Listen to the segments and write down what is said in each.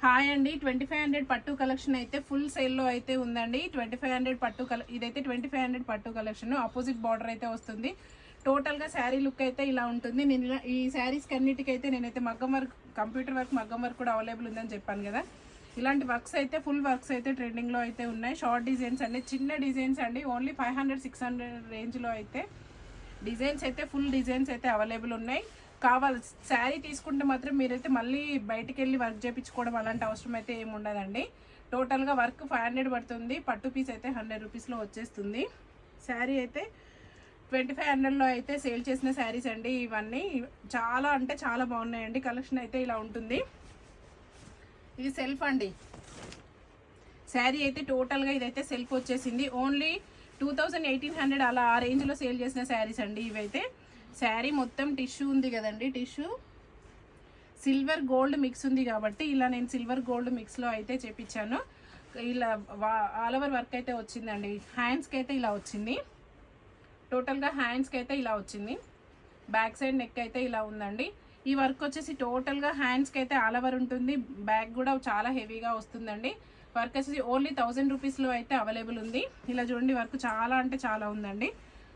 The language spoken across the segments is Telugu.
హాయ్ అండి 2500 పట్టు కలెక్షన్ అయితే ఫుల్ సేల్లో అయితే ఉందండి 2500 పట్టు ఇదైతే 2500 పట్టు కలెక్షన్ ఆపోజిట్ బార్డర్ అయితే వస్తుంది టోటల్గా శారీ లుక్ అయితే ఇలా ఉంటుంది నేను ఈ శారీస్ కన్నిటికైతే నేనైతే మగ్గం వర్క్ కంప్యూటర్ వర్క్ మగ్గం వర్క్ కూడా అవైలబుల్ ఉందని చెప్పాను కదా ఇలాంటి వర్క్స్ అయితే ఫుల్ వర్క్స్ అయితే ట్రెండింగ్లో అయితే ఉన్నాయి షార్ట్ డిజైన్స్ అండి చిన్న డిజైన్స్ అండి ఓన్లీ 500-600 రేంజ్లో అయితే డిజైన్స్ అయితే ఫుల్ డిజైన్స్ అయితే అవైలబుల్ ఉన్నాయి కావాలి శారీ తీసుకుంటే మాత్రం మీరైతే మళ్ళీ బయటికి వెళ్ళి వర్క్ చేయించుకోవడం అలాంటి అవసరం అయితే ఏమి ఉండదండి టోటల్గా వర్క్ 500 పడుతుంది పట్టు పీస్ అయితే 100 రూపీస్లో వచ్చేస్తుంది శారీ అయితే 2500లో అయితే సేల్ చేసిన శారీస్ అండి ఇవన్నీ చాలా అంటే చాలా బాగున్నాయండి కలెక్షన్ అయితే ఇలా ఉంటుంది ఇది సెల్ఫ్ అండి శారీ అయితే టోటల్గా ఇదైతే సెల్ఫ్ వచ్చేసింది ఓన్లీ 2100 అలా ఆ రేంజ్లో సేల్ చేసిన శారీస్ అండి ఇవైతే శారీ మొత్తం టిష్యూ ఉంది కదండి టిష్యూ సిల్వర్ గోల్డ్ మిక్స్ ఉంది కాబట్టి ఇలా నేను సిల్వర్ గోల్డ్ మిక్స్లో అయితే చేపించాను ఇలా ఆల్ ఓవర్ వర్క్ అయితే వచ్చిందండి హ్యాండ్స్కి అయితే ఇలా వచ్చింది టోటల్గా హ్యాండ్స్కి అయితే ఇలా వచ్చింది బ్యాక్ సైడ్ నెక్ అయితే ఇలా ఉందండి ఈ వర్క్ వచ్చేసి టోటల్గా హ్యాండ్స్కి అయితే ఆల్ ఓవర్ ఉంటుంది బ్యాక్ కూడా చాలా హెవీగా వస్తుందండి వర్క్ వచ్చేసి ఓన్లీ 1000 రూపీస్లో అయితే అవైలబుల్ ఉంది ఇలా చూడండి వర్క్ చాలా అంటే చాలా ఉందండి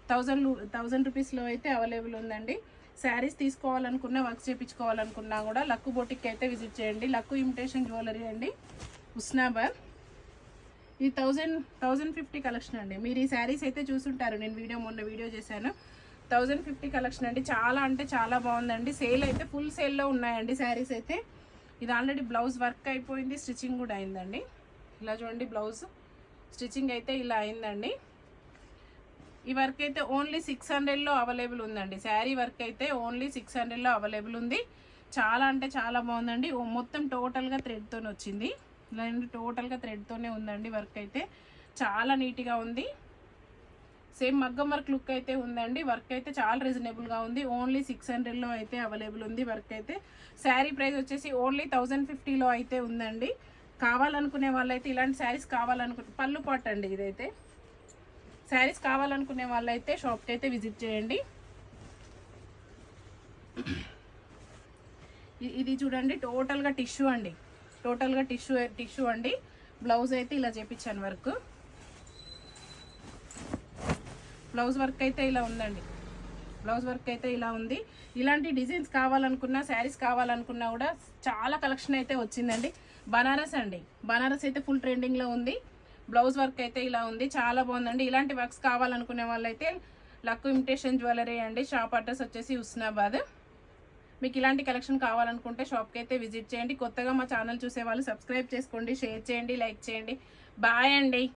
1000 రూపీస్లో అయితే అవైలబుల్ ఉందండి శారీస్ తీసుకోవాలనుకున్నా వర్క్ చేయించుకోవాలనుకున్నా కూడా లక్కు బొటిక్ అయితే విజిట్ చేయండి లక్కు ఇమిటేషన్ జ్యువెలరీ అండి ఉస్నాబాద్ ఇది 1050 కలెక్షన్ అండి మీరు ఈ శారీస్ అయితే చూసుంటారు నేను మొన్న వీడియో చేశాను 1050 కలెక్షన్ అండి చాలా అంటే చాలా బాగుందండి సేల్ అయితే ఫుల్ సేల్లో ఉన్నాయండి శారీస్ అయితే ఇది ఆల్రెడీ బ్లౌజ్ వర్క్ అయిపోయింది స్టిచ్చింగ్ కూడా అయిందండి ఇలా చూడండి బ్లౌజ్ స్టిచ్చింగ్ అయితే ఇలా అయిందండి ఈ వర్క్ అయితే ఓన్లీ 600లో అవైలబుల్ ఉందండి శారీ వర్క్ అయితే ఓన్లీ 600లో అవైలబుల్ ఉంది చాలా అంటే చాలా బాగుందండి మొత్తం టోటల్గా థ్రెడ్తో వచ్చింది ఇలా టోటల్గా థ్రెడ్తోనే ఉందండి వర్క్ అయితే చాలా నీట్గా ఉంది సేమ్ మగ్గం వర్క్ లుక్ అయితే ఉందండి వర్క్ అయితే చాలా రీజనబుల్గా ఉంది ఓన్లీ 600లో అయితే అవైలబుల్ ఉంది వర్క్ అయితే శారీ ప్రైస్ వచ్చేసి ఓన్లీ 1050లో అయితే ఉందండి కావాలనుకునే వాళ్ళైతే ఇలాంటి శారీస్ పళ్ళు పాట్ అండి ఇదైతే శారీస్ కావాలనుకునే వాళ్ళైతే షాప్కి అయితే విజిట్ చేయండి ఇది చూడండి టోటల్గా టిష్యూ అండి టోటల్గా టిష్యూ అండి బ్లౌజ్ అయితే ఇలా చేపించాను వర్క్ బ్లౌజ్ వర్క్ అయితే ఇలా ఉందండి బ్లౌజ్ వర్క్ అయితే ఇలా ఉంది ఇలాంటి డిజైన్స్ కావాలనుకున్నా శారీస్ కావాలనుకున్నా కూడా చాలా కలెక్షన్ అయితే వచ్చిందండి బనారస్ అండి బనారస్ అయితే ఫుల్ ట్రెండింగ్లో ఉంది బ్లౌజ్ వర్క్ అయితే ఇలా ఉంది చాలా బాగుందండి ఇలాంటి వర్క్స్ కావాలనుకునే వాళ్ళైతే లక్కు ఇమిటేషన్ జ్యువెలరీ అండి షాప్ అడ్రస్ వచ్చేసి ఉస్నాబాద్ మీకు ఇలాంటి కలెక్షన్ కావాలనుకుంటే షాప్కి అయితే విజిట్ చేయండి కొత్తగా మా ఛానల్ చూసే వాళ్ళు సబ్స్క్రైబ్ చేసుకోండి షేర్ చేయండి లైక్ చేయండి బాయ్ అండి